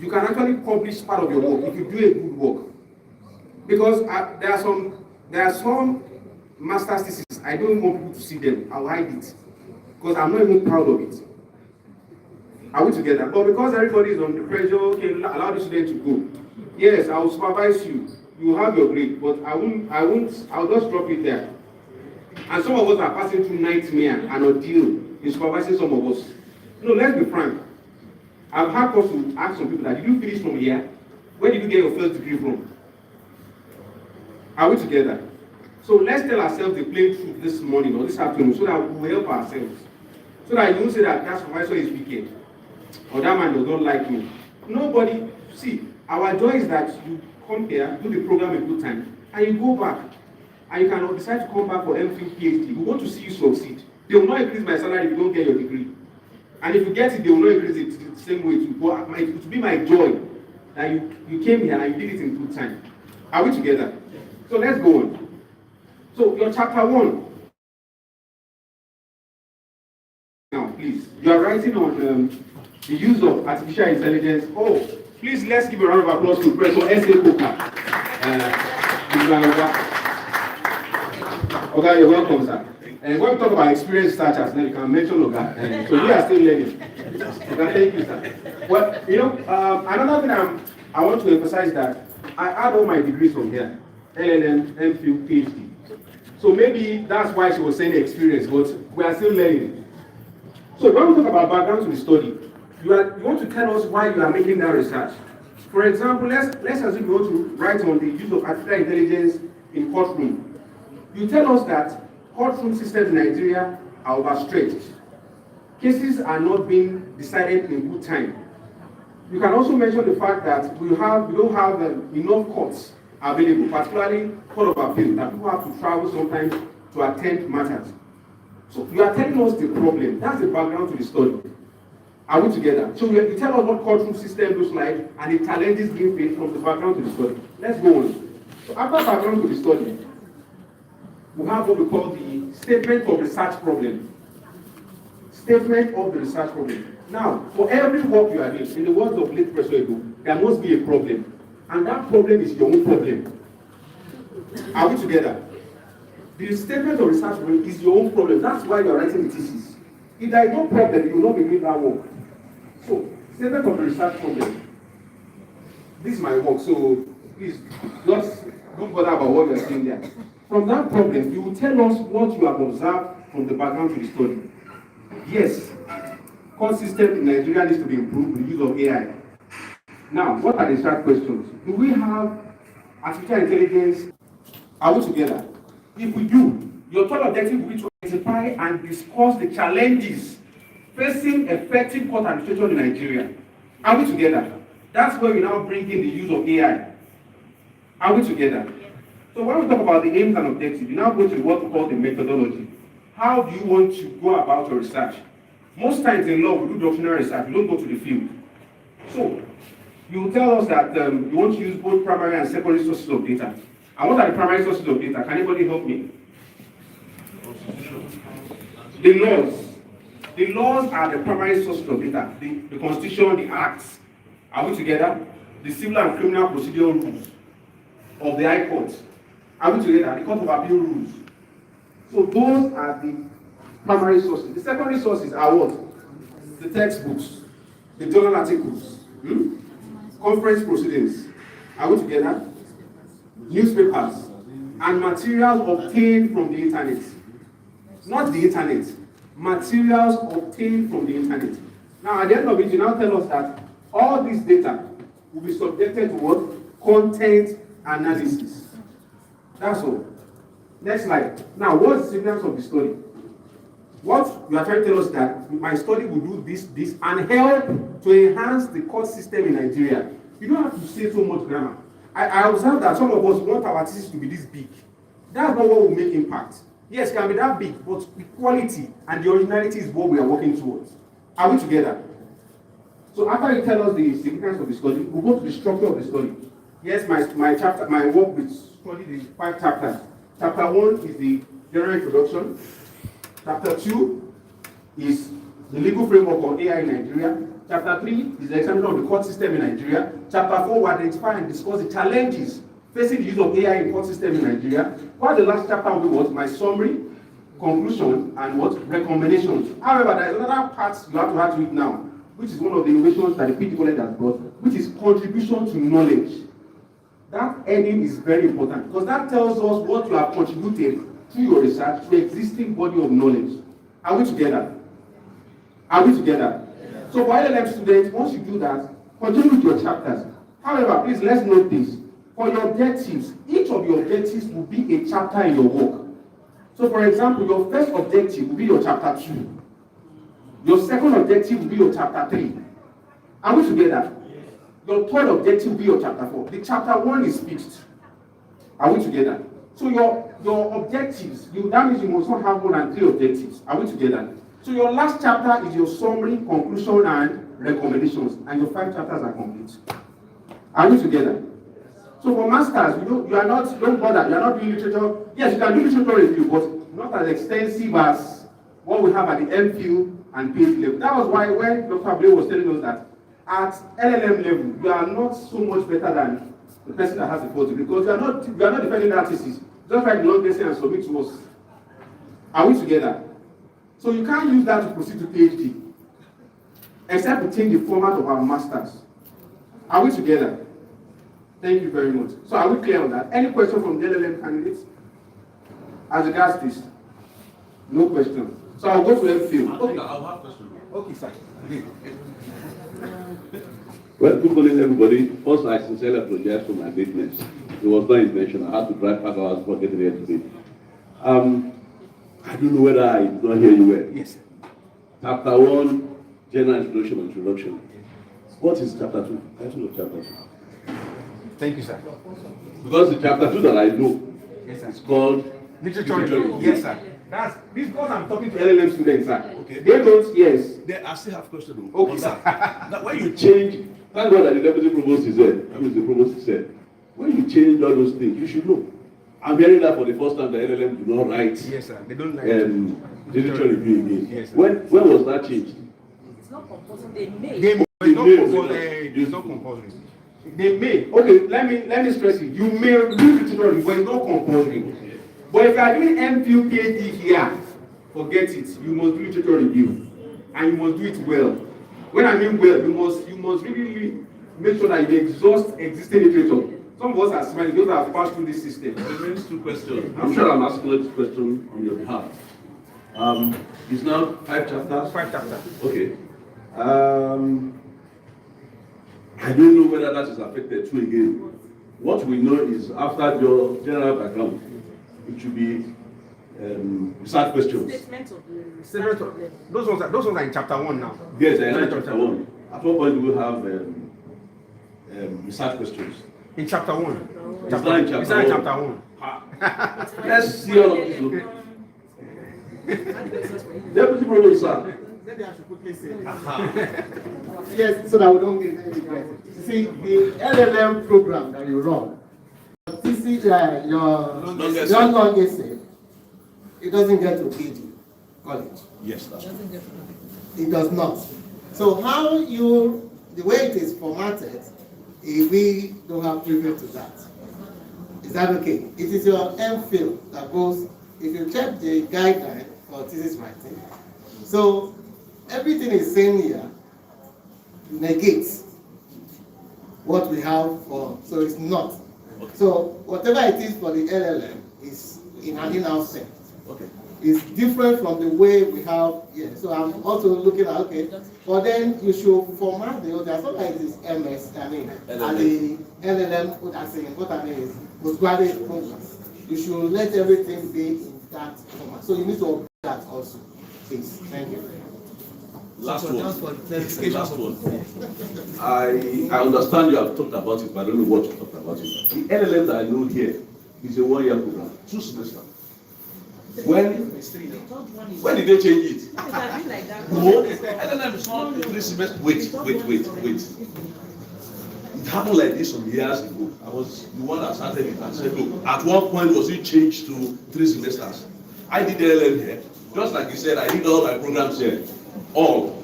you can actually publish part of your work if you do a good work. Because there are some master's theses, I don't want people to see them, I'll hide it. Because I'm not even proud of it. Are we together? But because everybody is on the pressure, okay, allow the student to go. Yes, I will supervise you. You will have your grade, but I'll just drop it there. And some of us are passing through nightmare and ordeal in supervising some of us. No, let's be frank. I've had cause to ask some people that, did you finish from here? Where did you get your first degree from? Are we together? So let's tell ourselves the plain truth this morning or this afternoon so that we will help ourselves. So that you won't say that supervisor is wicked or that man does not like me. Nobody, see, our joy is that you come here, do the program a good time, and you go back. And you can decide to come back for MPhil, PhD. We want to see you succeed. They will not increase my salary if you don't get your degree. And if you get it, they will not increase it the same way. It will be my joy that you came here and you did it in good time. Are we together? So let's go on. So your chapter 1. Now, please. You are writing on the use of artificial intelligence. Oh, please let's give a round of applause to Professor S.A. Coker. Okay, you're welcome, sir. And when we talk about experienced starters, then you can mention Oga. So we are still learning. Okay, thank you, sir. Well, you know, another thing I want to emphasize that I had all my degrees from here. LLM, MPhil, PhD. So maybe that's why she was saying experience, but we are still learning. So when we talk about background to the study, you want to tell us why you are making that research. For example, let's assume you want to write on the use of artificial intelligence in courtroom. You tell us that courtroom systems in Nigeria are overstretched. Cases are not being decided in good time. You can also mention the fact that we don't have enough courts available, particularly Court of Appeal, that people have to travel sometimes to attend matters. So you are telling us the problem. That's the background to the study. Are we together? So you tell us what courtroom system looks like and the challenges being faced from the background to the study. Let's go on. So after background to the study, we have what we call the statement of research problem. Statement of the research problem. Now, for every work you are doing, in the words of late Professor Ego, there must be a problem. And that problem is your own problem. Are we together? The statement of research problem is your own problem. That's why you are writing the thesis. If there is no problem, you will not be doing that work. So, statement of the research problem. This is my work, so please, just don't bother about what you are saying there. From that problem, you will tell us what you have observed from the background to the study. Yes, court system in Nigeria needs to be improved with the use of AI. Now, what are the research questions? Do we have artificial intelligence? Are we together? If we do, your third objective will be to identify and discuss the challenges facing effective court administration in Nigeria. Are we together? That's where we now bring in the use of AI. Are we together? So when we talk about the aims and objectives, we now go to what we call the methodology. How do you want to go about your research? Most times in law, we do doctrinal research, we don't go to the field. So, you will tell us that you want to use both primary and secondary sources of data. And what are the primary sources of data? Can anybody help me? The laws. The laws are the primary sources of data. The Constitution, the Acts. Are we together? The civil and criminal procedural rules of the High Court. Are we together? The Court of Appeal rules. So those are the primary sources. The secondary sources are what? The textbooks, the journal articles, conference proceedings. Are we together? Newspapers and materials obtained from the internet. Not the internet. Materials obtained from the internet. Now, at the end of it, you now tell us that all this data will be subjected to what? Content analysis. That's all. Next slide. Now, what's the significance of the study? What you are trying to tell us that my study will do this, and help to enhance the court system in Nigeria. You don't have to say so much grammar. I observe that some of us want our thesis to be this big. That's not what will make impact. Yes, it can be that big, but the quality and the originality is what we are working towards. Are we together? So after you tell us the significance of the study, we'll go to the structure of the study. Yes, my work will study the 5 chapters. Chapter 1 is the general introduction. Chapter 2 is the legal framework of AI in Nigeria. Chapter 3 is the examination of the court system in Nigeria. Chapter 4 will identify and discuss the challenges facing the use of AI in court system in Nigeria. While the last chapter will be what? My summary, conclusion, and what? Recommendations. However, there is another part you have to add to it now, which is one of the innovations that the PD College has brought, which is contribution to knowledge. That heading is very important because that tells us what you have contributed through your research to the existing body of knowledge. Are we together? Are we together? Yeah. So for LLM students, once you do that, continue with your chapters. However, please let's note this. For your objectives, each of your objectives will be a chapter in your work. So for example, your first objective will be your chapter 2. Your second objective will be your chapter 3. Are we together? Yes. Your third objective will be your chapter 4. The chapter 1 is fixed. Are we together? So your objectives, that means you must not have more than 3 objectives. Are we together? So your last chapter is your summary, conclusion, and recommendations, and your 5 chapters are complete. Are we together? So for masters, you are not, don't bother, you are not doing literature. Yes, you can do literature review, but not as extensive as what we have at the MPhil and PhD level. That was why when Dr. Ableu was telling us that at LLM level, you are not so much better than the person that has a photo, because you are not defending that thesis. Just write the long essay and submit to us. Are we together? So you can't use that to proceed to PhD, except to change the format of our masters. Are we together? Thank you very much. So are we clear on that? Any question from the LLM candidates? As regards this? No question. So I'll go to MPhil. Okay, I'll have a question. Okay, sir. Well, good morning, everybody. First, I sincerely apologize for my lateness. It was not intentional. I had to drive 5 hours for getting here today. I don't know whether I did not hear you well. Yes. Chapter 1, general introduction. What is chapter 2? Title of chapter 2. Thank you, sir. Because the chapter 2 that I know is called Literature. Yes, sir. That's because I'm talking to LLM students, sir. Okay. They don't, yes. Then I still have question. Okay, sir. Now, when you change, thank God that the deputy provost is there. That means the provost is there. When you change all those things, you should know. I'm hearing that for the first time. The LLM do not write. Yes, sir. They don't like literature review again. Yes, sir. When was that changed? It's not compulsory. They may. It's not compulsory. They may. Okay, let me stress it. You may do literature review, but it's not compulsory. But if you are doing MPhil PhD here, forget it. You must do literature review, and you must do it well. When I mean well, you must really make sure that you exhaust existing literature. Some of us are smiling because I have passed through this system. It remains 2 questions. I'm sure I'm asking this question on your behalf. It's now 5 chapters. 5 chapters. Okay. I don't know whether that is affected too again. What we know is after your general background, it should be research questions. Those ones are in chapter 1 now. Yes, I am in chapter 1. At what point do we have research questions? In chapter 1. It's not in chapter 1. Let's see all of this. Deputy Provost, sir. Maybe I should quickly say. Yes, so that we don't get any questions. See, the LLM program that you run, your long essay, it doesn't get to PhD college. Yes, sir. It does not. So how the way it is formatted, we don't have preview to that. Is that okay? It is your MPhil that goes, if you check the guideline for thesis writing, so everything is saying here negates what we have for, so it's not. So whatever it is for the LLM is in an in-house sense. Okay. It's different from the way we have here. So I'm also looking at, okay, but then you should format the other, so that it is MS, and the LLM, what I mean is postgraduate programs. You should let everything be in that format. So you need to update that also, please. Thank you. Last one. I understand you have talked about it, but I don't know what you talked about it. The LLM that I know here is a 1-year program, 2 semesters. When did they change it? No, LLM is not 3 semesters. Wait. It happened like this some years ago. I was the one that started it and said, look, at one point was it changed to 3 semesters? I did LLM here. Just like you said, I did all my programs here. All.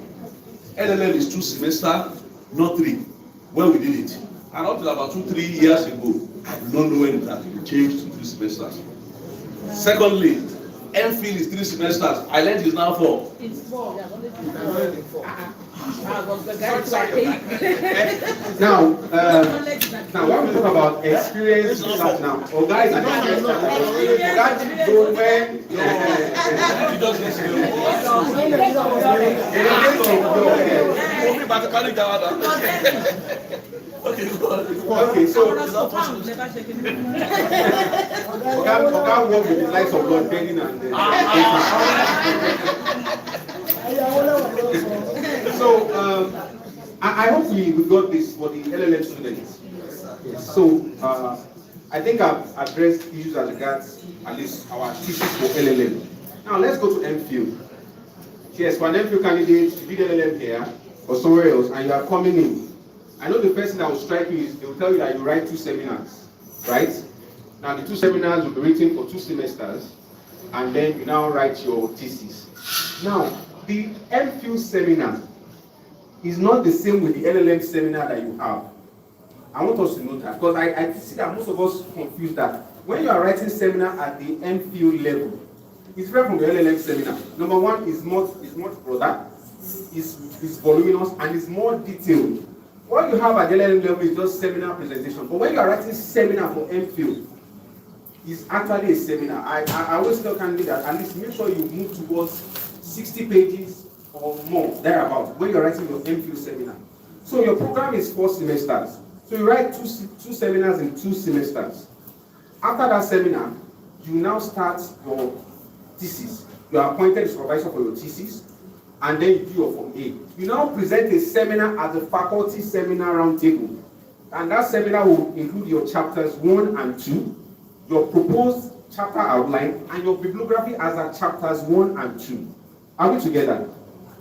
LLM is 2 semesters, not 3, when we did it. And up to about 2-3 years ago, I do not know when it has been changed to 3 semesters. Secondly, MPhil is 3 semesters. I learned it's now 4. It's 4. Now, when we talk about experience research now, or guys, okay, so can't work with the likes of Lord Benin and so I hope we got this for the LLM students. So I think I've addressed issues as regards at least our thesis for LLM. Now let's go to MPhil. Yes, for an MPhil candidate, you did LLM here or somewhere else, and you are coming in. I know the first thing that will strike you is they will tell you that you write 2 seminars, right? Now the 2 seminars will be written for 2 semesters, and then you now write your thesis. Now, the MPhil seminar is not the same with the LLM seminar that you have. I want us to know that, because I see that most of us confuse that. When you are writing seminar at the MPhil level, it's different from the LLM seminar. Number one, is much broader, is voluminous, and is more detailed. What you have at the LLM level is just seminar presentation. But when you are writing seminar for MPhil, it's actually a seminar. I always tell candidates that at least make sure you move towards 60 pages or more, thereabout, when you're writing your MPhil seminar. So your program is 4 semesters. So you write two seminars in 2 semesters. After that seminar, you now start your thesis. You are appointed as supervisor for your thesis, and then you do your Form A. You now present a seminar at the faculty seminar roundtable. And that seminar will include your chapters 1 and 2, your proposed chapter outline, and your bibliography as at chapters 1 and 2. Are we together?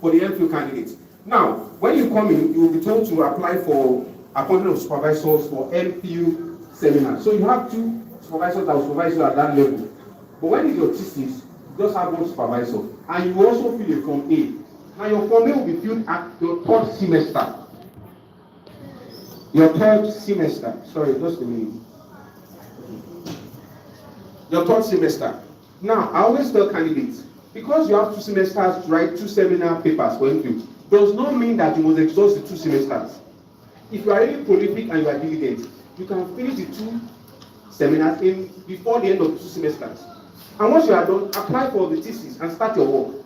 For the MPhil candidates. Now, when you come in, you will be told to apply for appointment of supervisors for MPhil seminar. So you have 2 supervisors that will supervise you at that level. But when it's your thesis, you just have 1 supervisor. And you will also fill a Form A. Now your Form A will be filled at your 3rd semester. Your 3rd semester. Sorry, just a minute. Your 3rd semester. Now, I always tell candidates, because you have 2 semesters to write 2 seminar papers for MPhil, does not mean that you must exhaust the 2 semesters. If you are really prolific and you are diligent, you can finish the 2 seminars before the end of the 2 semesters. And once you are done, apply for the thesis and start your work.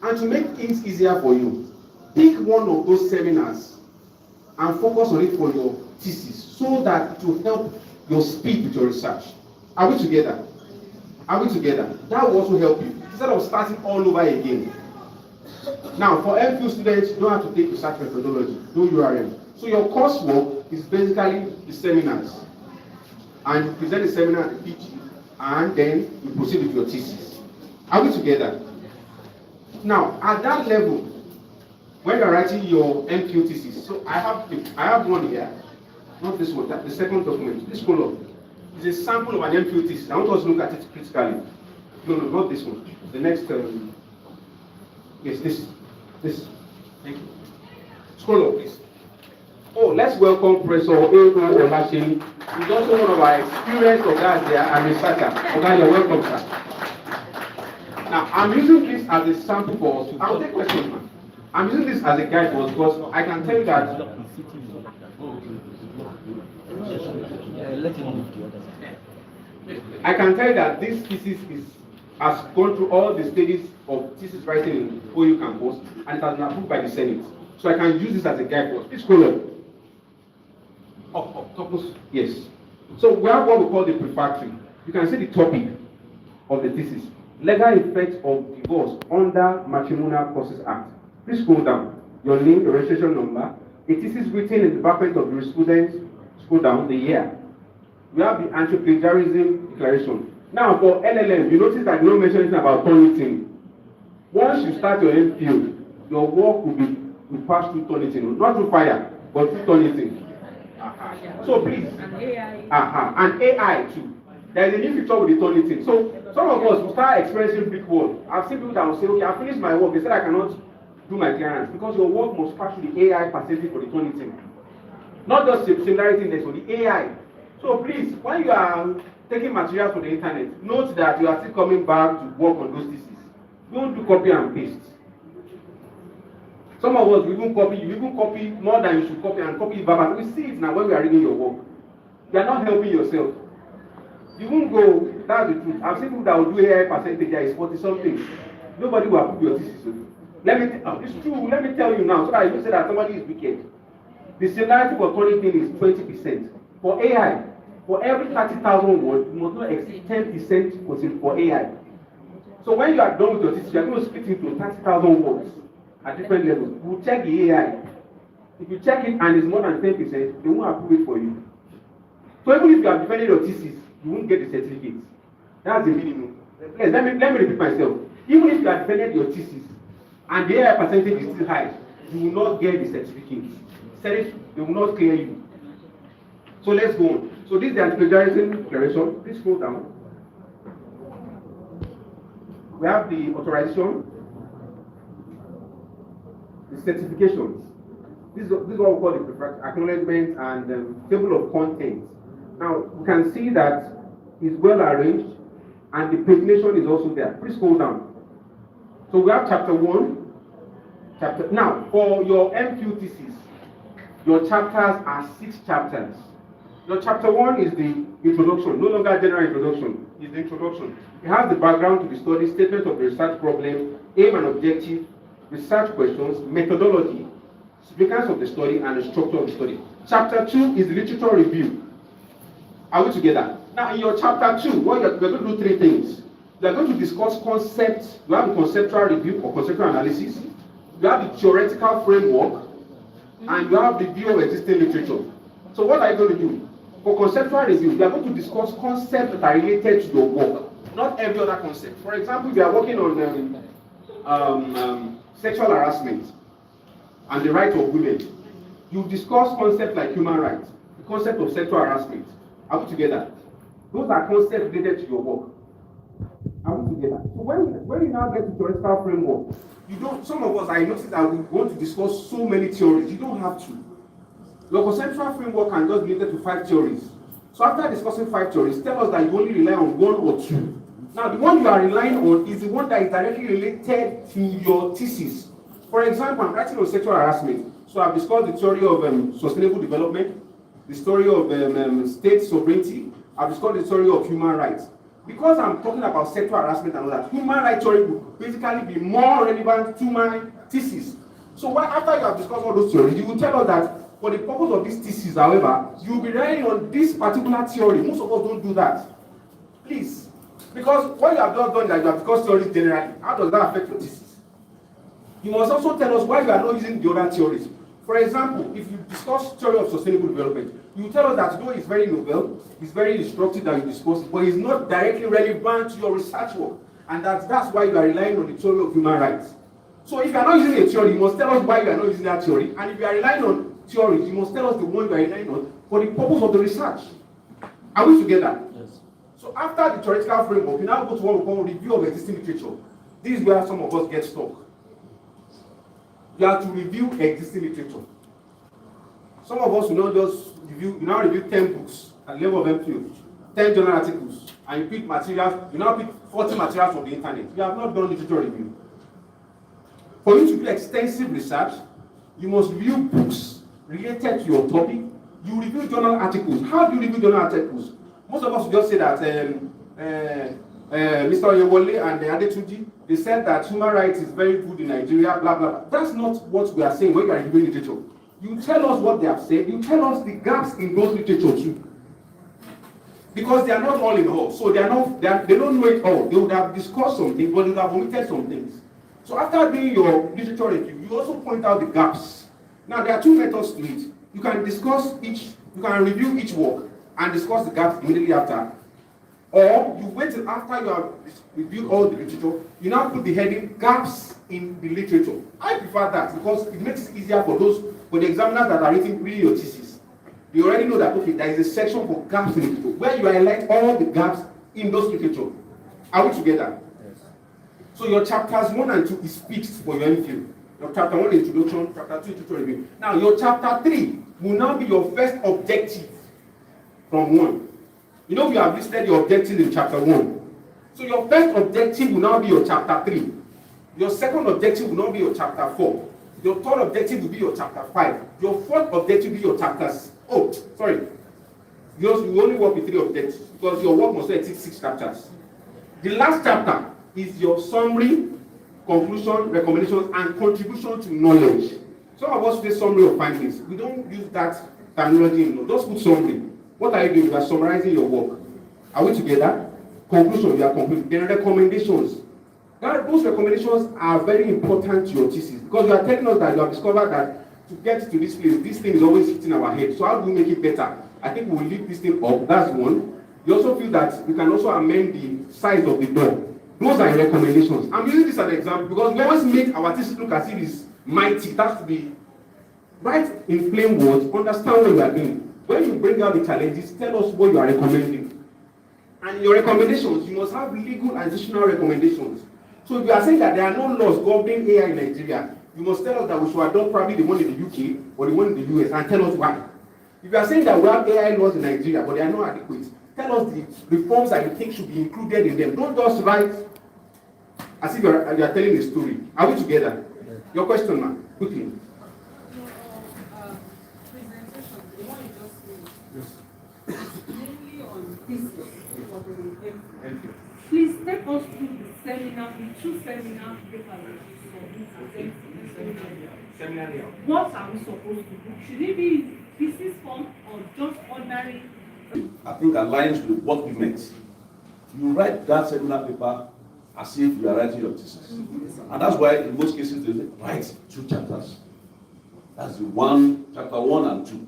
And to make things easier for you, pick one of those seminars and focus on it for your thesis so that it will help your speed with your research. Are we together? Are we together? That will also help you instead of starting all over again. Now, for MPhil students, you don't have to take research methodology, no URM. So your coursework is basically the seminars. And you present the seminar at the PG, and then you proceed with your thesis. Are we together? Now, at that level, when you're writing your MPhil thesis, so I have one here, not this one, the second document, this column is a sample of an MPhil thesis. I want us to look at it critically. No, not this one. The next, yes, this. Thank you. Scroll up, please. Oh, let's welcome Professor A.O. Olashin. He's also one of our experienced guys there and researcher. Okay, you're welcome, sir. Now, I'm using this as a sample for us. I'll take questions, man. I'm using this as a guide for us because I can tell you that. I can tell you that this thesis has gone through all the stages of thesis writing in OU campus and it has been approved by the Senate. So I can use this as a guide for us. Please scroll up. Yes. So we have what we call the prefatory. You can see the topic of the thesis. Legal effects of divorce under Matrimonial Causes Act. Please scroll down. Your name, your registration number, a thesis written in the department of jurisprudence. Scroll down the year. We have the anti-plagiarism declaration. Now for LLM, you notice that you don't mention anything about Turnitin. Once you start your MPhil, your work will pass through Turnitin, not through fire, but through Turnitin. So please, and AI too. There is a new feature with the Turnitin. So some of us will start experiencing big work. I've seen people that will say, okay, I finished my work. They said I cannot do my clearance because your work must pass through the AI percentage for the Turning thing. Not just similarity index for the AI. So please, when you are taking materials from the internet, note that you are still coming back to work on those theses. Don't do copy and paste. Some of us, you even copy more than you should copy and copy verbatim. We see it now when we are reading your work. You are not helping yourself. You won't go, that's the truth. I've seen people that will do AI percentage, there is 40 something. Nobody will approve your thesis. It's true, let me tell you now, so that you say that somebody is wicked. The similarity for Turning thing is 20%. For AI, for every 30,000 words, you must not exceed 10% for AI. So when you are done with your thesis, you are going to split into 30,000 words at different levels. You will check the AI. If you check it and it's more than 10%, they won't approve it for you. So even if you have defended your thesis, you won't get the certificate. That's the minimum. Let me repeat myself. Even if you have defended your thesis and the AI percentage is still high, you will not get the certificate. They will not clear you. So let's go on. So this is the anti-plagiarism declaration. Please scroll down. We have the authorization, the certifications. This is what we call the acknowledgement and table of contents. Now we can see that it's well arranged and the pagination is also there. Please scroll down. So we have chapter 1. Now for your MQ thesis, your chapters are 6 chapters. Your chapter 1 is the introduction, no longer general introduction, it's the introduction. It has the background to the study, statement of the research problem, aim and objective, research questions, methodology, significance of the study, and the structure of the study. Chapter 2 is the literature review. Are we together? Now in your chapter 2, we're going to do 3 things. We are going to discuss concepts. You have the conceptual review or conceptual analysis. You have the theoretical framework, and you have the view of existing literature. So what are you going to do? For conceptual review, you are going to discuss concepts that are related to your work, not every other concept. For example, if you are working on sexual harassment and the rights of women, you discuss concepts like human rights, the concept of sexual harassment. Are we together? Those are concepts related to your work. Are we together? So when you now get to theoretical framework, you don't. Some of us, I noticed that we want to discuss so many theories. You don't have to. Your conceptual framework can just be limited to 5 theories. So after discussing 5 theories, tell us that you only rely on 1 or 2. Now the one you are relying on is the one that is directly related to your thesis. For example, I'm writing on sexual harassment. So I've discussed the theory of sustainable development, the story of state sovereignty. I've discussed the theory of human rights. Because I'm talking about sexual harassment and all that, human rights theory would basically be more relevant to my thesis. So after you have discussed all those theories, you will tell us that for the purpose of this thesis, however, you will be relying on this particular theory. Most of us don't do that. Please. Because what you have just done that you have discussed theories generally, how does that affect your thesis? You must also tell us why you are not using the other theories. For example, if you discuss theory of sustainable development, you tell us that though it's very novel, it's very instructive that you discuss it, but it's not directly relevant to your research work. And that's why you are relying on the theory of human rights. So if you are not using a theory, you must tell us why you are not using that theory. And if you are relying on theories, you must tell us the one you are relying on for the purpose of the research. Are we together? Yes. So after the theoretical framework, you now go to what we call review of existing literature. This is where some of us get stuck. You have to review existing literature. Some of us will not just review, you now review 10 books at level of MQ, 10 journal articles, and you pick materials, you now pick 40 materials from the internet. You have not done literature review. For you to do extensive research, you must review books related to your topic. You review journal articles. How do you review journal articles? Most of us will just say that Mr. Oyewole and Adetunji, they said that human rights is very good in Nigeria, blah, blah, blah. That's not what we are saying when we are reviewing literature. You tell us what they have said. You tell us the gaps in those literature too. Because they are not all in all. So they don't know it all. They would have discussed something, but they would have omitted some things. So after doing your literature review, you also point out the gaps. Now there are 2 methods to it. You can review each work and discuss the gaps immediately after. Or you wait till after you have reviewed all the literature, you now put the heading gaps in the literature. I prefer that because it makes it easier for the examiners that are reading your thesis. They already know that okay, there is a section for gaps in literature where you highlight all the gaps in those literature. Are we together? Yes. So your chapters 1 and 2 is fixed for your MQ. Your chapter 1 introduction, chapter 2 tutorial review. Now your chapter 3 will now be your first objective from 1. You know you have listed your objectives in chapter 1. So your first objective will now be your chapter 3. Your second objective will now be your chapter 4. Your third objective will be your chapter 5. Your fourth objective will be your chapters. Oh, sorry. You only work with 3 objectives because your work must exceed 6 chapters. The last chapter is your summary, conclusion, recommendations, and contribution to knowledge. Some of us say summary of findings. We don't use that terminology in law. Just put summary. What are you doing? You are summarizing your work. Are we together? Conclusion, you are concluding. Then recommendations. Those recommendations are very important to your thesis because you are telling us that you have discovered that to get to this place, this thing is always hitting our head. So how do we make it better? I think we will leave this thing up. That's one. You also feel that we can also amend the size of the door. Those are recommendations. I'm using this as an example because we always make our thesis look as if it's mighty. It has to be right in plain words. Understand what you are doing. When you bring out the challenges, tell us what you are recommending. And your recommendations, you must have legal and additional recommendations. So if you are saying that there are no laws governing AI in Nigeria, you must tell us that we should adopt probably the one in the UK or the one in the US and tell us why. If you are saying that we have AI laws in Nigeria but they are not adequate, tell us the reforms that you think should be included in them. Don't just write as if you are telling a story. Are we together? Yes. Your question, ma'am, quickly. Presentation, the one you just made, mainly on thesis for the MPhil. Please take us through the seminar, the 2 seminar papers. Seminar. What are we supposed to do? Should it be thesis form or just ordinary? I think aligns with what we meant. You write that seminar paper as if you are writing your thesis. And that's why in most cases they write 2 chapters. That's the chapter 1 and 2.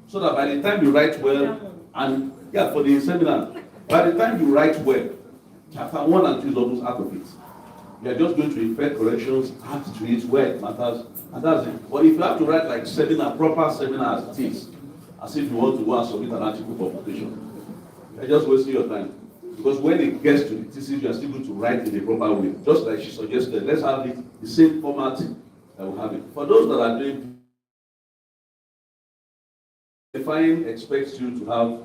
So that by the time you write well, and for the seminar, by the time you write well, chapter 1 and 2 is almost out of it. You are just going to effect corrections, add to it where it matters, and that's it. But if you have to write like proper seminar as it is, as if you want to go and submit an article for publication, you're just wasting your time. Because when it gets to the thesis, you are still going to write in a proper way. Just like she suggested, let's have it the same format that we have it. For those that are doing, define expects you to have,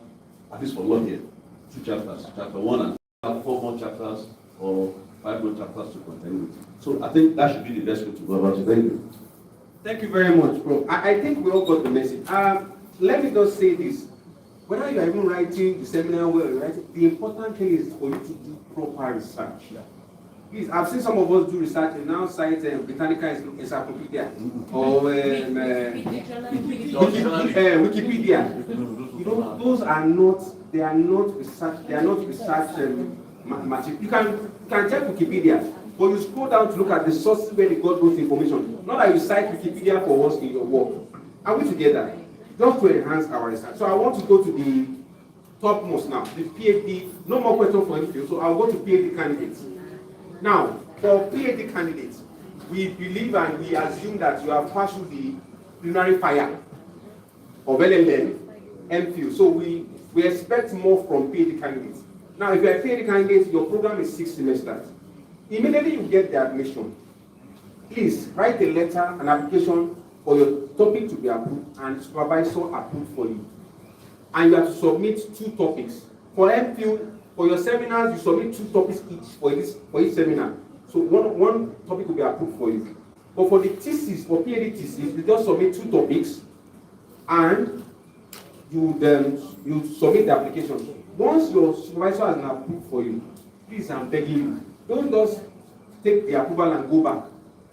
at least for law here, 2 chapters, chapter 1 and 2, 4 more chapters or 5 more chapters to continue with. So I think that should be the best way to go about it. Thank you. Thank you very much, bro. I think we all got the message. Let me just say this. Whether you are even writing the seminar well, the important thing is for you to do proper research. Please, I've seen some of us do research and now cite Britannica Encyclopedia or Wikipedia. You know, those are not, they are not research material. You can check Wikipedia, but you scroll down to look at the sources where they got those information. Not that you cite Wikipedia for us in your work. Are we together? Just to enhance our research. So I want to go to the topmost now, the PhD. No more questions for MPhil, so I'll go to PhD candidates. Now, for PhD candidates, we believe and we assume that you have passed through the preliminary fire of LLM, MPhil. So we expect more from PhD candidates. Now, if you're a PhD candidate, your program is 6 semesters. Immediately you get the admission, please write a letter, an application for your topic to be approved and supervisor approved for you. And you have to submit 2 topics. For MPhil, for your seminars, you submit 2 topics each for each seminar. So one topic will be approved for you. But for the thesis, for PhD thesis, you just submit 2 topics and you submit the application. Once your supervisor has approved for you, please, I'm begging you, don't just take the approval and go back.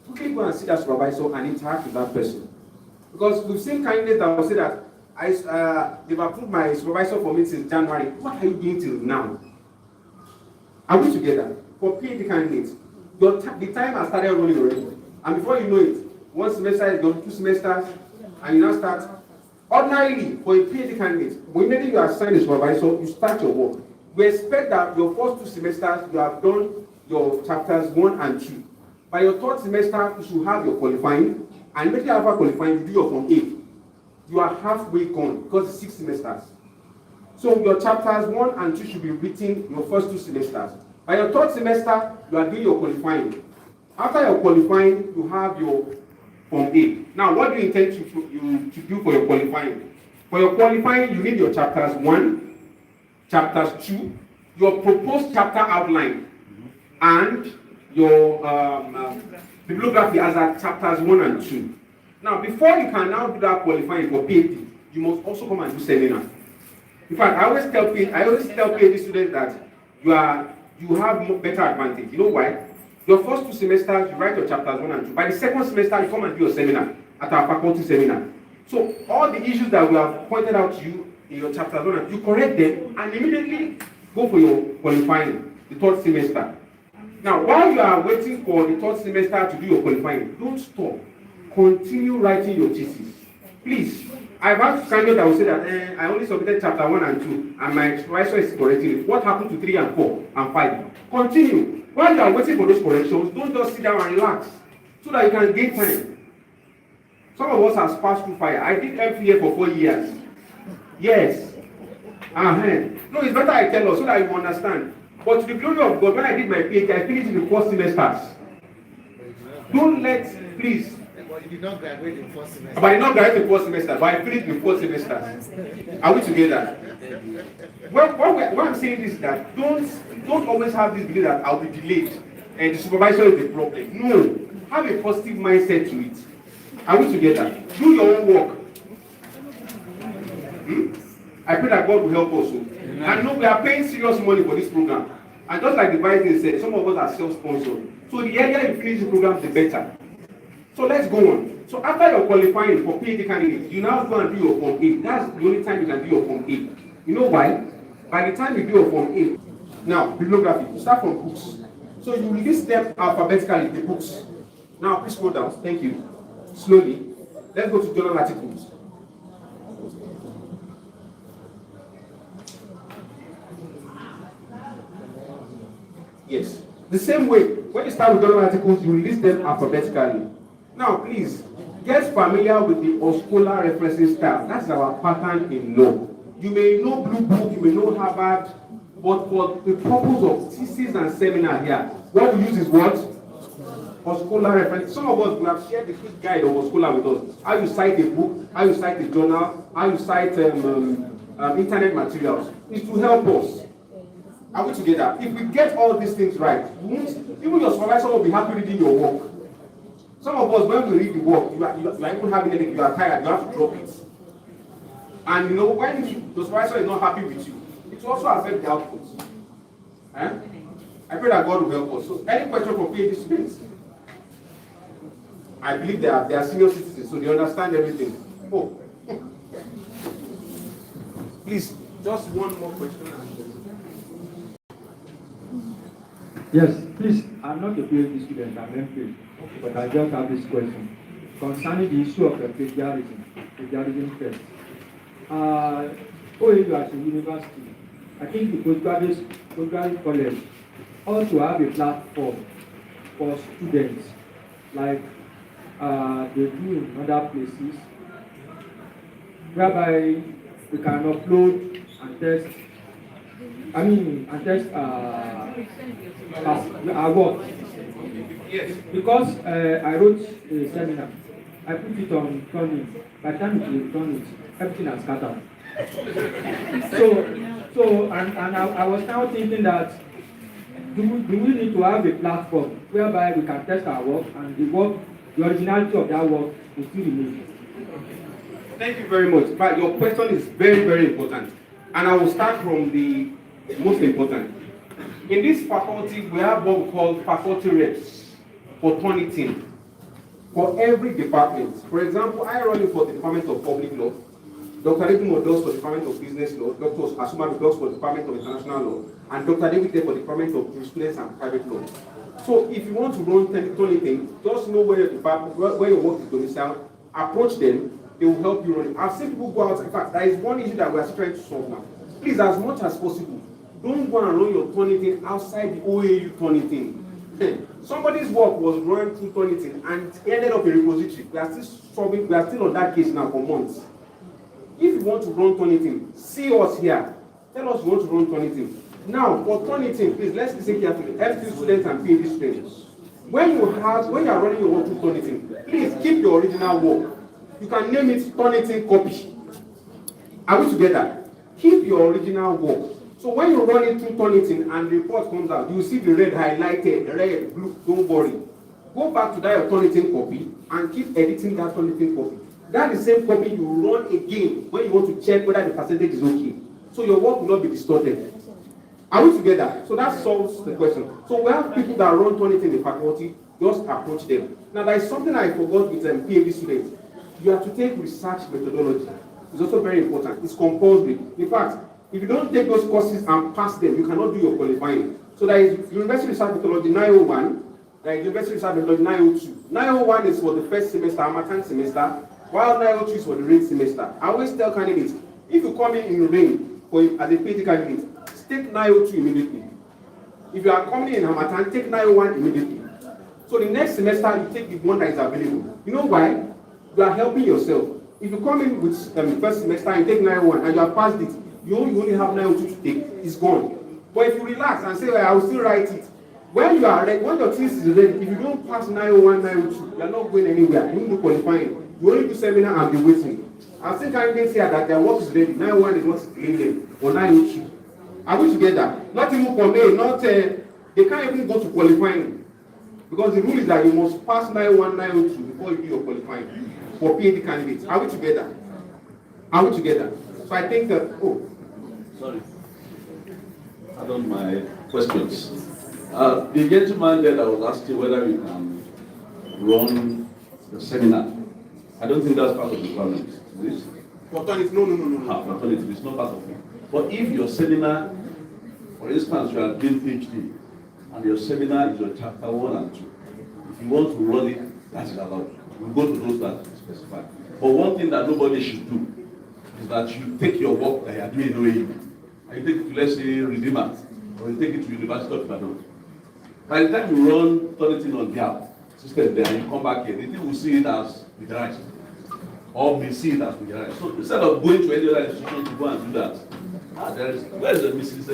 Quickly go and see that supervisor and interact with that person. Because we've seen candidates that will say that they've approved my supervisor for me since January. What are you doing till now? Are we together? For PhD candidates, the time has started running already. And before you know it, 1 semester is gone, 2 semesters, and you now start. Ordinarily, for a PhD candidate, when you are assigned a supervisor, you start your work. We expect that your first 2 semesters, you have done your chapters 1 and 2. By your 3rd semester, you should have your qualifying, and immediately after qualifying, you do your Form A. You are halfway gone because it's 6 semesters. So your chapters 1 and 2 should be written in your first 2 semesters. By your 3rd semester, you are doing your qualifying. After your qualifying, you have your Form A. Now, what do you intend to do for your qualifying? For your qualifying, you need your chapters 1, chapters 2, your proposed chapter outline, and your bibliography as at chapters 1 and 2. Now, before you can now do that qualifying for PhD, you must also come and do seminar. In fact, I always tell PhD students that you have better advantage. You know why? Your first 2 semesters, you write your chapters 1 and 2. By the second semester, you come and do your seminar at our faculty seminar. So all the issues that we have pointed out to you in your chapters 1 and 2, you correct them and immediately go for your qualifying, the 3rd semester. Now, while you are waiting for the 3rd semester to do your qualifying, don't stop. Continue writing your thesis. Please. I've had candidates that will say that I only submitted chapter 1 and 2 and my supervisor is correcting it. What happened to 3 and 4 and 5? Continue. While you are waiting for those corrections, don't just sit down and relax so that you can gain time. Some of us have passed through fire. I did MPA for 4 years. Yes. No, it's better I tell us so that you understand. But to the glory of God, when I did my PhD, I finished in the 4 semesters. Don't let, please. But you did not graduate in 4 semesters. But I did not graduate in 4 semesters, but I finished in 4 semesters. Are we together? What I'm saying is that don't always have this belief that I'll be delayed and the supervisor is the problem. No. Have a positive mindset to it. Are we together? Do your own work. I pray that God will help us. And no, we are paying serious money for this program. And just like the Vice said, some of us are self-sponsored. So the earlier you finish the program, the better. So let's go on. So after you're qualifying for PhD candidates, you now go and do your Form A. That's the only time you can do your Form A. You know why? By the time you do your Form A, now, bibliography, you start from books. So you list them alphabetically, the books. Now, please scroll down. Thank you. Slowly. Let's go to journal articles. Yes. The same way, when you start with journal articles, you list them alphabetically. Now, please, get familiar with the Oscola referencing style. That's our pattern in law. You may know Blue Book, you may know Harvard, but for the purpose of thesis and seminar here, what we use is what? Oscola reference. Some of us will have shared the quick guide of Oscola with us. How you cite a book, how you cite a journal, how you cite internet materials. It's to help us. Are we together? If we get all these things right, even your supervisor will be happy reading your work. Some of us, when we read the work, you are even having anything, you are tired, you have to drop it. And you know, when the supervisor is not happy with you, it will also affect the output. I pray that God will help us. So, any question for PhD students? I believe they are senior citizens, so they understand everything. Oh. Please, just one more question. Yes, please. I'm not a PhD student, I'm MPhil, but I just have this question concerning the issue of the plagiarism test. OAU as a university, I think the postgraduate college also have a platform for students, like they do in other places, whereby we can upload and test. Our work. Yes. Because I wrote a seminar, I put it on turning. By the time it was done, everything has scattered. And I was now thinking that do we need to have a platform whereby we can test our work and the originality of that work will still remain. Thank you very much. But your question is very, very important. And I will start from the most important. In this faculty, we have what we call faculty reps for Turnitin for every department. For example, I run it for the Department of Public Law. Dr. Edmond does for the Department of Business Law. Dr. Asuma does for the Department of International Law. And Dr. David there for the Department of Jurisprudence and Private Law. So if you want to run Turnitin, just know where your work is domiciled, approach them, they will help you run it. I've seen people go out. In fact, there is one issue that we are still trying to solve now. Please, as much as possible, don't go and run your Turnitin outside the OAU Turnitin. Somebody's work was run through Turnitin and ended up in repository. We are still on that case now for months. If you want to run Turnitin, see us here. Tell us you want to run Turnitin. Now, for Turnitin, please let's listen carefully. FP students and PhD students. when you are running your work through Turnitin, please keep your original work. You can name it Turnitin copy. Are we together? Keep your original work. So when you run it through Turnitin and the report comes out, you see the red highlighted, red, blue, don't worry. Go back to that Turnitin copy and keep editing that Turnitin copy. That is the same copy you run again when you want to check whether the percentage is okay. So your work will not be distorted. Are we together? So that solves the question. So we have people that run Turnitin in the faculty, just approach them. Now there is something I forgot with PhD students. You have to take research methodology. It's also very important. It's compulsory. In fact, if you don't take those courses and pass them, you cannot do your qualifying. So there is University Research Methodology 901, there is University Research Methodology 902. 901 is for the first semester, Harmattan semester, while 902 is for the rain semester. I always tell candidates, if you come in rain as a PhD candidate, take 902 immediately. If you are coming in Harmattan, take 901 immediately. So the next semester, you take the one that is available. You know why? You are helping yourself. If you come in with first semester and take 901 and you have passed it, you only have 902 to take. It's gone. But if you relax and say, well, I will still write it, when you are ready, when your thesis is ready, if you don't pass 901, 902, you are not going anywhere. You need qualifying. You only do seminar and be waiting. I've seen candidates here that their work is ready. 901 is not delaying them, or 902. Are we together? Not even for me, they can't even go to qualifying. Because the rule is that you must pass 901, 902 before you do your qualifying for PhD candidates. Are we together? Are we together? So I think that, Sorry. I don't my questions. The gentleman there that was asking whether we can run the seminar. I don't think that's part of the requirement. Is it? for Turnitin, no. For Turnitin, it's not part of it. But if your seminar, for instance, you are doing PhD, and your seminar is your chapter 1 and 2, if you want to run it, that is allowed. You go to those that specify. But one thing that nobody should do is that you take your work that you are doing away, and you take it to, let's say, Redeemer, or you take it to University of Ibadan. By the time you run Turnitin on their system there, and you come back here, the thing will see it as plagiarized, or may see it as plagiarized. So instead of going to any other institution to go and do that, where is the Mrs.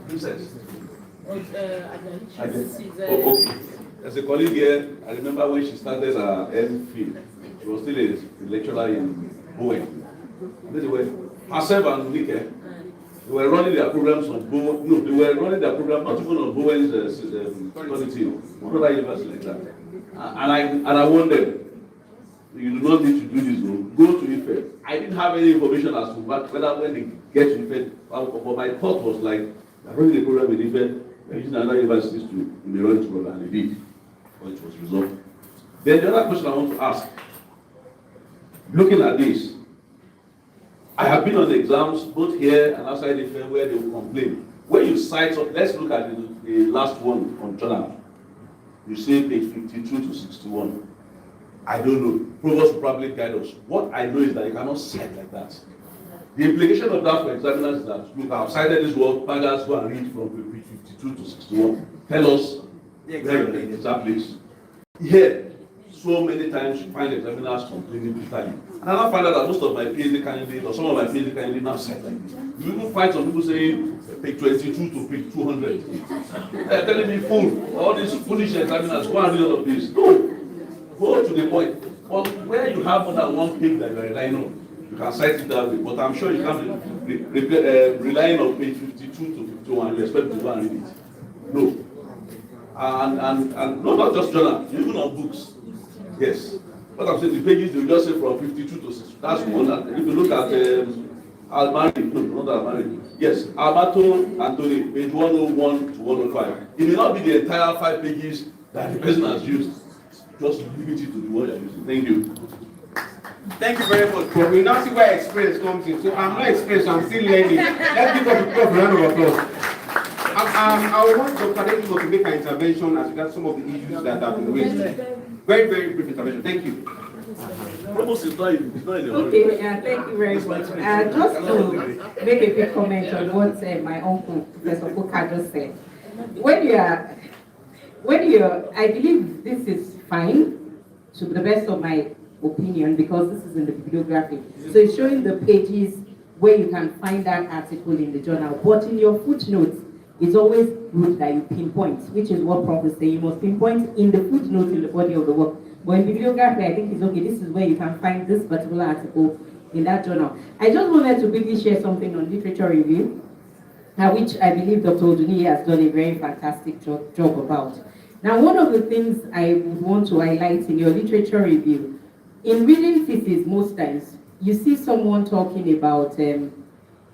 Princess? Okay. As a colleague here, I remember when she started her MPhil, she was still a lecturer in Bowen. Herself and Nike, they were running their programs on Bowen. No, they were running their program not even on Bowen's Turnitin, one other university like that. And I warned them, you do not need to do this. Go to Ife. I didn't have any information as to whether when they get to Ife, but my thought was like, they're running the program in Ife, they're using another universities to run it program, and they did. But it was resolved. Then the other question I want to ask, looking at this, I have been on the exams both here and outside Ife where they will complain. When you cite up, let's look at the last one on journal. You say page 52 to 61. I don't know. Provost will probably guide us. What I know is that you cannot cite like that. The implication of that for examiners is that you have cited this word, Pagas go and read from page 52 to 61. Tell us the exact place. Here, so many times you find examiners complaining bitterly. And I now find out that most of my PhD candidates, or some of my PhD candidates now cite like this. You even find some people saying page 22 to page 200. They're telling me, fool, all these foolish examiners, go and read all of this. No. Go to the point. But where you have more than one page that you are relying on, you can cite it that way. But I'm sure you can't relying on page 52 to 51. You expect to go and read it. No. And no, not just journal, even on books. Yes. What I'm saying, the pages they will just say from 52 to 60. That's one. And if you look at Almari, no, not Almari. Yes, Almato Anthony, page 101 to 105. It may not be the entire 5 pages that the person has used. Just limit it to the one you're using. Thank you. Thank you very much, Prof. We now see where experience comes in. So I'm not experienced, I'm still learning. Let's give up the Prof a round of applause. I want Dr. David to make an intervention as regards some of the issues that have been raised. Very, very brief intervention. Thank you. Provost is not in the Okay, thank you very much. Just to make a quick comment on what my uncle, Professor Koka, just said. When you're, I believe this is fine, to the best of my opinion, because this is in the bibliography. So it's showing the pages where you can find that article in the journal. But in your footnotes, it's always good that you pinpoint, which is what Prof is saying. You must pinpoint in the footnote in the body of the work. But in bibliography, I think it's okay. This is where you can find this particular article in that journal. I just wanted to quickly share something on literature review, which I believe Dr. Oduni has done a very fantastic job about. Now, one of the things I would want to highlight in your literature review, in reading thesis, most times, you see someone talking about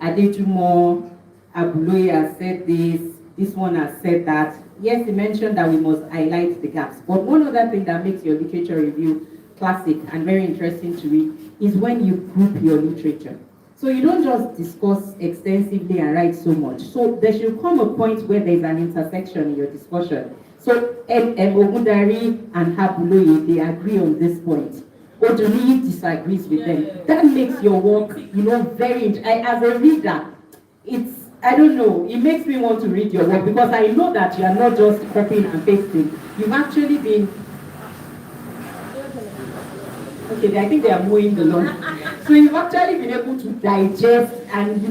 Adejumo, Abuloye has said this one has said that. Yes, he mentioned that we must highlight the gaps. But one other thing that makes your literature review classic and very interesting to read is when you group your literature. So you don't just discuss extensively and write so much. So there should come a point where there's an intersection in your discussion. So Ogundari and Abuloye, they agree on this point. Oduni disagrees with them. That makes your work, very, as a reader, I don't know, it makes me want to read your work because I know that you are not just copying and pasting. You've actually been, okay, I think they are mowing the lawn. So you've actually been able to digest and,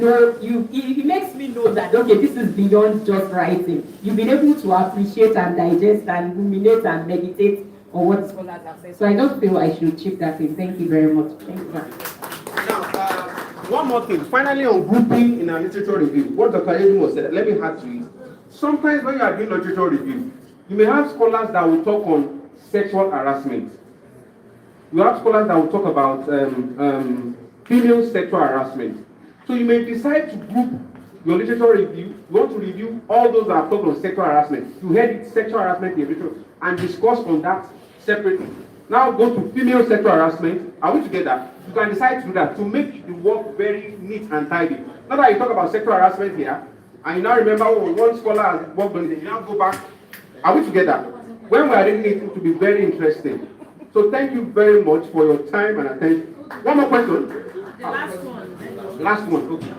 it makes me know that, okay, this is beyond just writing. You've been able to appreciate and digest and ruminate and meditate on what scholars have said. So I just feel I should chip that in. Thank you very much. Thank you. Now, one more thing. Finally, on grouping in a literature review, what Dr. Edimo said, let me add to it. Sometimes when you are doing literature review, you may have scholars that will talk on sexual harassment. You have scholars that will talk about female sexual harassment. So you may decide to group your literature review. You want to review all those that have talked on sexual harassment. You heard it, sexual harassment in literature, and discuss on that separately. Now go to female sexual harassment. Are we together? You can decide to do that to make the work very neat and tidy. Not that you talk about sexual harassment here, and you now remember one scholar has worked on it, you now go back. Are we together? When we are reading it, it will be very interesting. So thank you very much for your time and attention. One more question. The last one. Last one. Okay.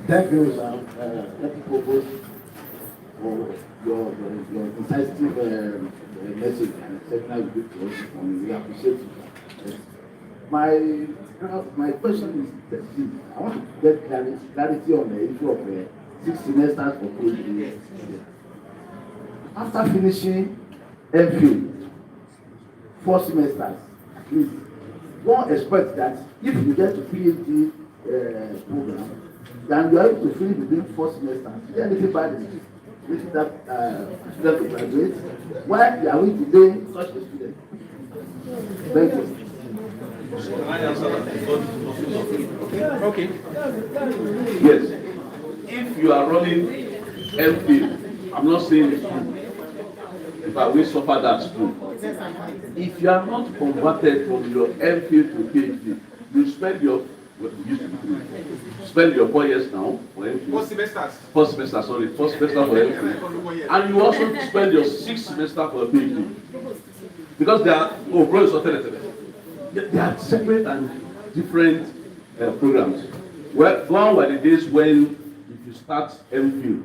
Thank you, sir. Thank you both for your incisive message and signal you give to us, and we appreciate it. My question is that I want to get clarity on the issue of 6 semesters for PhD. After finishing MPhil, 4 semesters at least, one expects that if you get to PhD program, then you are able to finish within 4 semesters. Is there anything bad in it? Waiting that student to graduate? Why are we today such a student? Thank you. Can I answer that? Okay. Yes. If you are running MPhil, I'm not saying it's true. If I will suffer that true. If you are not converted from your MPhil to PhD, you spend your 4 years now for MPhil. 4 semesters. 4 semesters, sorry. 4 semesters for MPhil. And you also spend your 6th semester for a PhD. Because they are, they are separate and different programs. Well, gone were the days when if you start MPhil,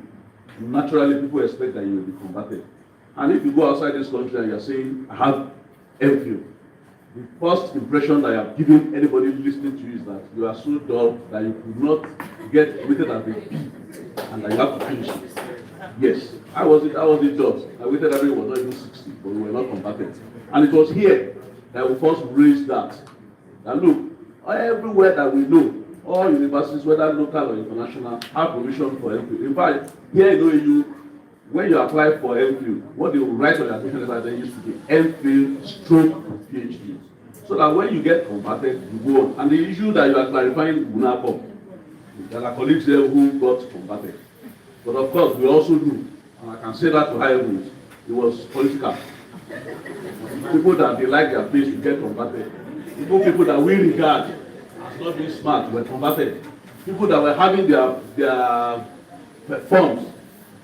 naturally people expect that you will be converted. And if you go outside this country and you're saying, I have MPhil, the first impression that you have given anybody listening to you is that you are so dull that you could not get rated as a B and that you have to finish it. Yes, I was the judge. I waited that it was not even 60, but we were not converted. And it was here that we first raised that. And look, everywhere that we know, all universities, whether local or international, have provision for MPhil. In fact, here in OAU, when you apply for MPhil, what they will write on the application letter they used to be MPhil / PhD. So that when you get converted, you go on. And the issue that you are clarifying will not come. There are colleagues there who got converted. But of course, we also do, and I can say that to high levels, it was political. People that they like their place to get converted. People that we regard as not being smart were converted. People that were having their forms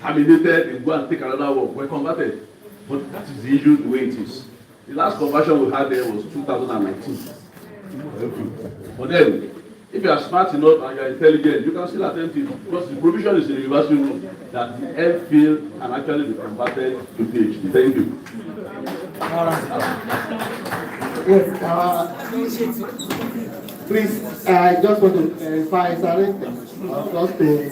terminated and go and take another work were converted. But that is the issue the way it is. The last conversion we had there was 2019. But then, if you are smart enough and you are intelligent, you can still attempt it because the provision is in the university rule that the MPhil can actually be converted to PhD. Thank you. Yes, Please, I just want to clarify something. Just to,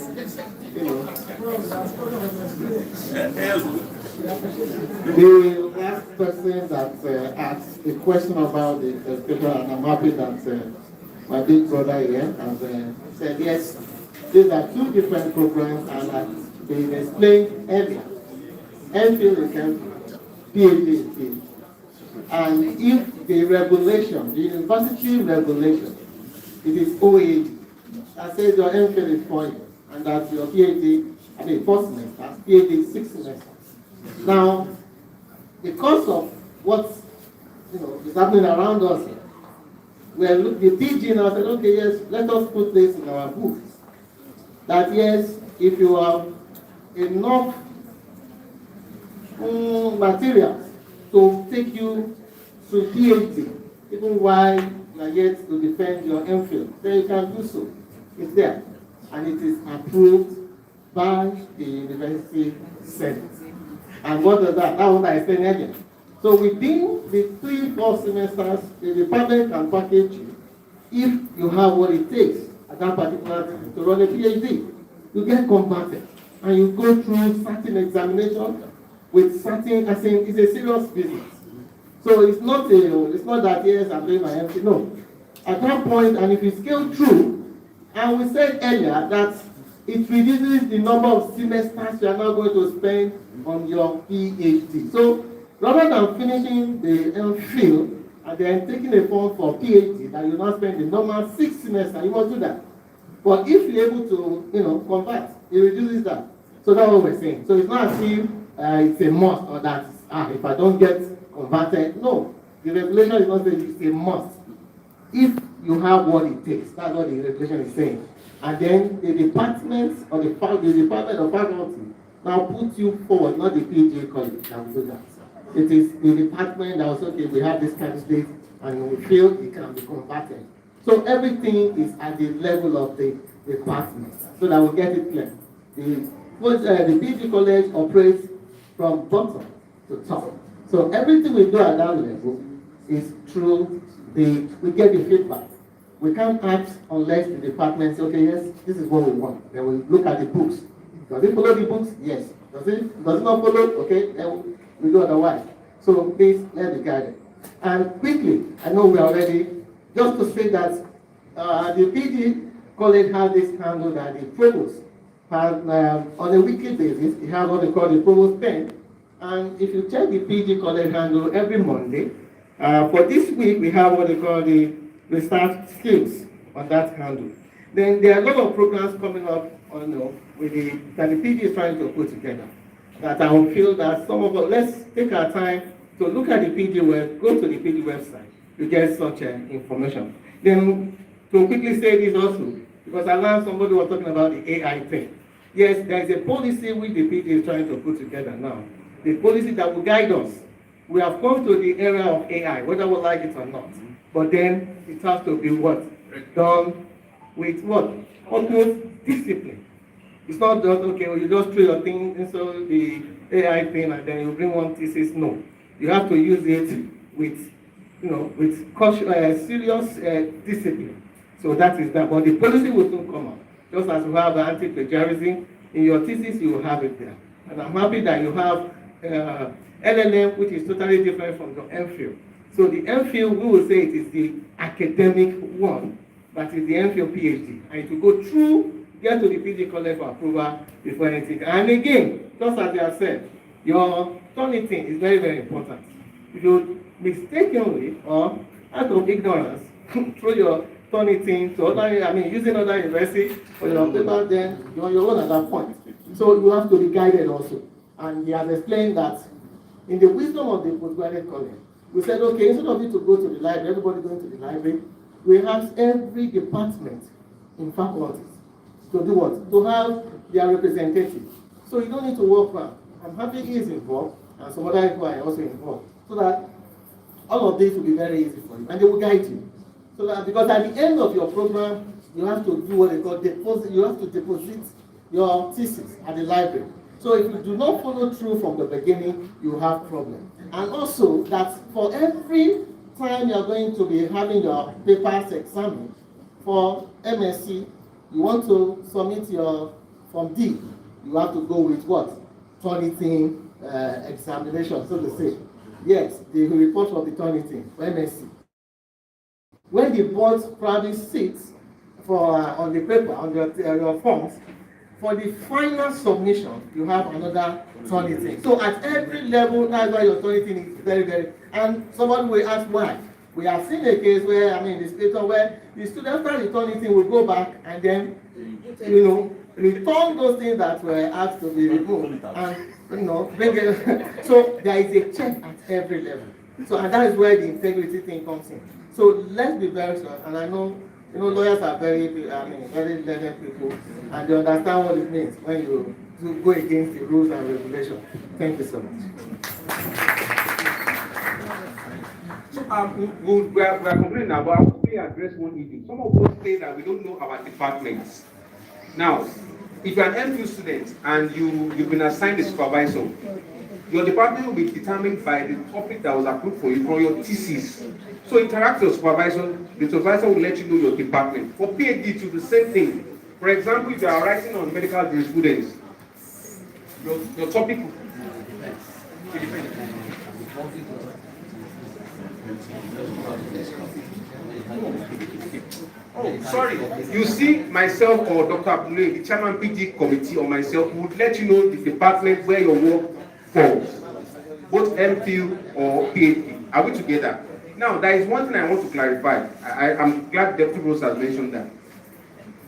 the last person that asked a question about the paper, and I'm happy that my big brother here has said yes. These are two different programs, and as they explained earlier, MPhil is MPhil, PhD is PhD. And if the regulation, the university regulation, it is OAD, that says your MPhil is 4 years, and that your PhD, I mean 4 semesters, PhD is 6 semesters. Now, because of what is happening around us here, well, the PG now said, okay, yes, let us put this in our books. That yes, if you have enough materials to take you to PhD, even while you are yet to defend your MPhil, then you can do so. It's there, and it is approved by the University Senate. And what does that? That's what I said earlier. So within the 3-4 semesters, the department can package you if you have what it takes at that particular time to run a PhD. You get converted, and you go through certain examinations with certain, I think it's a serious business. So it's not that yes, I'm doing my MPhil. No. At that point, and if you scale through, and we said earlier that it reduces the number of semesters you are now going to spend on your PhD. So rather than finishing the MPhil and then taking a form for PhD that you now spend the normal 6 semesters, you must do that. But if you're able to, convert, it reduces that. So that's what we're saying. So it's not as if it's a must or that if I don't get converted. No, the regulation is not saying it's a must. If you have what it takes, that's what the regulation is saying. And then the department or the department of faculty now puts you forward, not the PhD college that will do that. It is the department that was okay, we have this candidate and we feel it can be converted. So everything is at the level of the department, so that we'll get it clear. The PhD college operates from bottom to top. So everything we do at that level is through we get the feedback. We can't act unless the department says, okay, yes, this is what we want. Then we look at the books. Does it follow the books? Yes. Does it not follow? Okay, then we do otherwise. So please let me guide it. And quickly, I know we are already, just to say that the PG college has this handle that the provost has on a weekly basis. He has what they call the provost pen. And if you check the PG college handle every Monday, for this week we have what they call the research skills on that handle. Then there are a lot of programs coming up with that the PG is trying to put together. That I will feel that some of us, let's take our time to look at the PG go to the PG website to get such information. Then to quickly say this also, because I learned somebody was talking about the AI thing. Yes, there is a policy which the PG is trying to put together now. The policy that will guide us. We have come to the era of AI, whether we like it or not. But then it has to be what? Done with what? Utmost discipline. It's not just, okay, well, you just throw your thing into the AI thing and then you bring one thesis. No. You have to use it with, serious discipline. So that is that. But the policy will soon come out. Just as you have anti-plagiarism, in your thesis you will have it there. And I'm happy that you have LLM, which is totally different from the MPhil. So the MPhil, we will say it is the academic one, but it's the MPhil PhD. And it will go through, get to the PG college for approval before anything. And again, just as you have said, your Turnitin is very, very important. If you mistakenly or out of ignorance throw your Turnitin to other, using other university for your paper, then you're on your own at that point. So you have to be guided also. And he has explained that in the wisdom of the postgraduate college, we said, okay, instead of you to go to the library, everybody going to the library, we ask every department in faculties to do what? To have their representative. So you don't need to work hard. I'm happy he is involved, and some other people are also involved, so that all of this will be very easy for you, and they will guide you. So that, because at the end of your program, you have to do what they call deposit. You have to deposit your thesis at the library. So if you do not follow through from the beginning, you have problem. And also that for every time you are going to be having your papers examined, For MSc, you want to submit your Form D, you have to go with what? Turnitin examination, so to say. Yes, the report of the Turnitin for MSc. When the board probably sits for on the paper, on your forms, for the final submission, you have another Turnitin. So at every level, that's why your Turnitin is very, very. And someone will ask why. We have seen a case where, I mean, the statement where the student after the Turnitin will go back and then, return those things that were asked to be removed and, bring it. So there is a check at every level. So, and that is where the integrity thing comes in. So let's be very sure, and I know, lawyers are very learned people, and they understand what it means when you go against the rules and regulations. Thank you so much. So we are complaining now, but I want to address one issue. Some of us say that we don't know our departments. Now, if you're an MPhil student and you've been assigned a supervisor, your department will be determined by the topic that was approved for you from your thesis. So interact with your supervisor, the supervisor will let you know your department. For PhD, it will be the same thing. For example, if you are writing on medical jurisprudence, your topic will Oh, sorry. You see, myself or Dr. Abdullah, the chairman PD committee, or myself would let you know the department where your work falls, both MPhil or PhD. Are we together? Now, there is one thing I want to clarify. I'm glad Deputy Rose has mentioned that.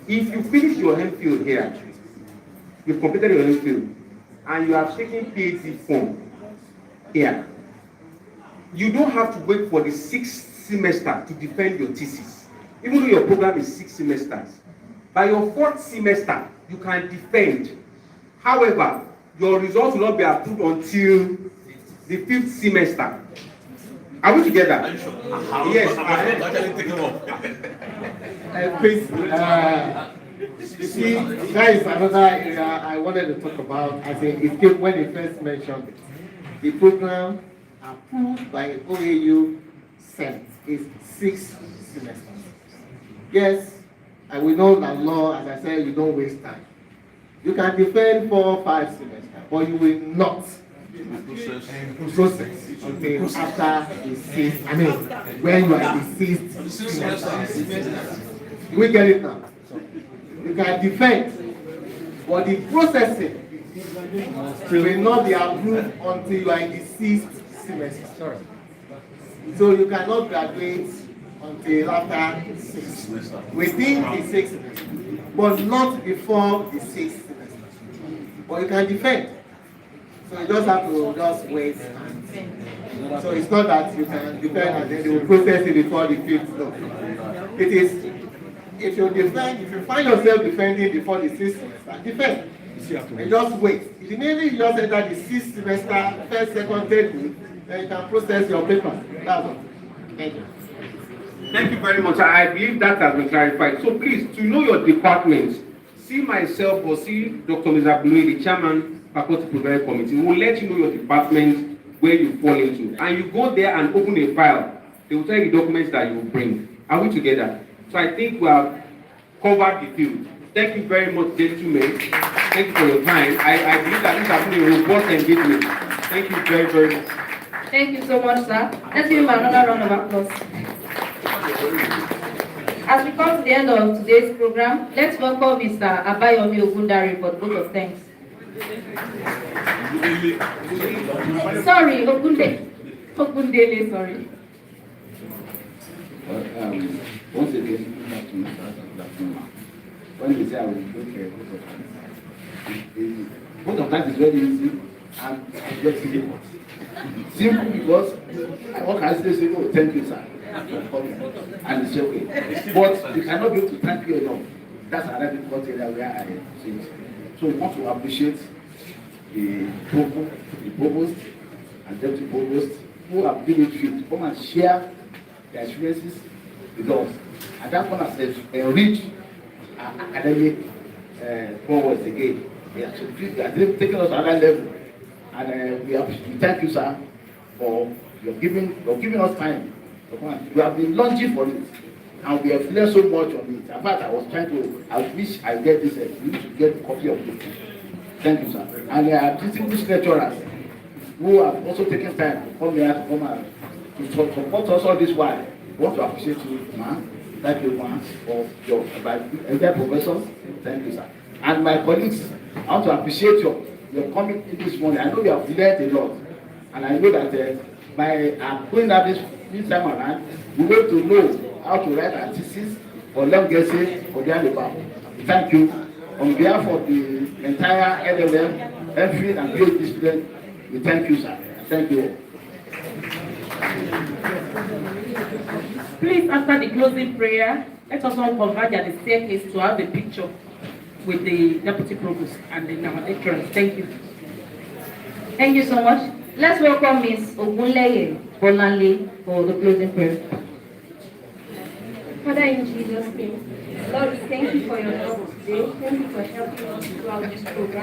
If you finish your MPhil here, you've completed your MPhil, and you have taken PhD form here, you don't have to wait for the 6th semester to defend your thesis. Even though your program is 6 semesters. By your 4th semester, you can defend. However, your results will not be approved until the 5th semester. Are we together? Are you sure? Yes. I'm actually taking off. Please, you see, that is another area I wanted to talk about. I think it came when he first mentioned it. The program approved by OAU Senate is 6 semesters. Yes, and we know that law, as I said, you don't waste time. You can defend 4 or 5 semesters, but you will not process until after the 6th, I mean, when you are in the 6th semester. You will get it now. You can defend, but the processing will not be approved until you are in the 6th semester. So you cannot graduate until after 6th, within the 6th semester, but not before the 6th semester. But you can defend. So you just have to just wait. So it's not that you can defend and then they will process it before the 5th. No. It is, if you find yourself defending before the 6th semester, defend. And just wait. Immediately you just enter the 6th semester, 1st, 2nd, 3rd week, then you can process your papers. That's all. Thank you. Thank you very much. I believe that has been clarified. So please, to know your departments, see myself or see Dr. Mizabuni, the chairman, faculty provider committee. We will let you know your department where you fall into. And you go there and open a file. They will tell you the documents that you will bring. Are we together? So I think we have covered the field. Thank you very much, gentlemen. Thank you for your time. I believe that this has been a robust engagement. Thank you very, very much. Thank you so much, sir. Let's give him another round of applause. As we come to the end of today's program, let's welcome Mr. Abayomi Ogundare for the vote of thanks. Sorry, Ogundele, sorry. Once again, good afternoon. When we say I will look at both of that is very easy and very simple. Simple because what can I say, oh, thank you, sir. And it's okay. But you cannot be able to thank you enough. That's another difficult area where I see. So we want to appreciate the provost and deputy provost who have given it to come and share their experiences with us. And that one has enriched our academic forwards again. They are taking us to another level. And we thank you, sir, for your giving us time. You have been longing for it. and we have learned so much on it. In fact, I was trying to, I wish I get this, you need to get a copy of it. Thank you, sir. And there are distinguished lecturers who have also taken time to come here to come and to support us all this while. I want to appreciate you, man. Thank you, man, for your entire professors. Thank you, sir. And my colleagues, I want to appreciate your coming in this morning. I know you have learned a lot, and I know that by going at this time around, we going to know how to write a thesis or learn guessing for the other. Thank you. On behalf of the entire LLM, MPhil and PhD students, we thank you, sir. Thank you. Please, after the closing prayer, let us all converge at the staircase to have a picture with the Deputy Provost and the lecturers. Thank you. Thank you so much. Let's welcome Ms. Ogunleye Bolanle for the closing prayer. Father, in Jesus' name, Lord, we thank you for your help today. Thank you for helping us throughout this program.